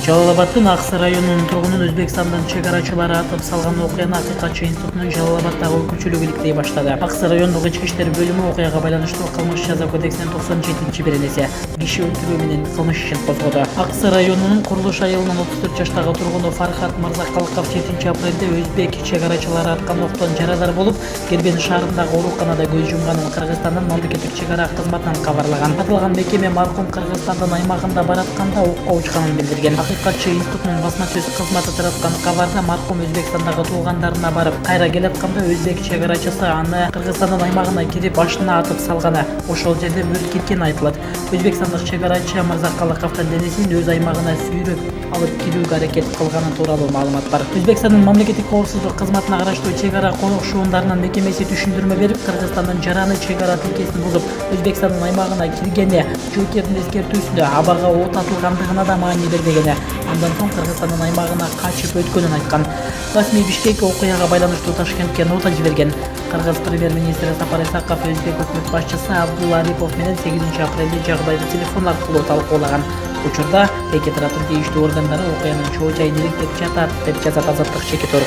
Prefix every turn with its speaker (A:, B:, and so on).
A: Жалал Абаддын Аксы районунун тургунун Өзбекстандын чек арачылары атып салган окуяны Акыйкатчы институтунун Жалал Абаддагы көпчүлүгү иликтей баштады. Аксы райондук ички иштер бөлүмү окуяга байланыштуу кылмыш жаза кодексинин 97-беренеси киши өлтүрүү менен кылмыш ишин козгоду. Аксы районунун Курулуш айылынын 34 жаштагы тургуну Фархат Мырзакалыков 7-апрелде өзбек чек арачылары аткан октон жарадар болуп, Кербен шаарындагы ооруканада көз жумганын Кыргызстандын мамлекеттик чек ара кызматынан кабарлаган. Аталган мекеме маркум Кыргызстандын аймагында баратканда окко учканын билдирген. Акыйкатчы институтунун басма сөз кызматы тараткан кабарда маркум Өзбекстандагы туулгандарына барып, кайра келатканда өзбек чек арачысы аны Кыргызстандын аймагына кирип башына атып салганы, ошол жерде өрт кеткени айтылат. Өзбекстандык чек арачы Мырзакалыковдун денесин өз аймагына сүйрөп алып кирүүгө аракет кылганы тууралуу маалымат бар. Өзбекстандын мамлекеттик коопсуздук кызматына караштуу чек ара конок шуундарынын мекемеси түшүндүрмө берип, Кыргызстандын жараны чек ара тилкесин бузуп, Өзбекстандын аймагына киргени, жоокердин эскертүүсүндө абага от атылгандыгына да маани бербегени, андан соң Кыргызстандын аймагына качып өткөнүн айткан. Расмий Бишкек окуяга байланыштуу Ташкентке нота жиберген. Кыргыз премьер-министри Сапар Исаков өзбек өкмөт башчысы Абдулла Арипов менен 8-апрелде жагдайды телефон аркылуу талкуулаган. Учурда эки тараптын тийиштүү органдары окуянын чоо жайы деректеп жатат, деп жазат Азаттык Чекитов.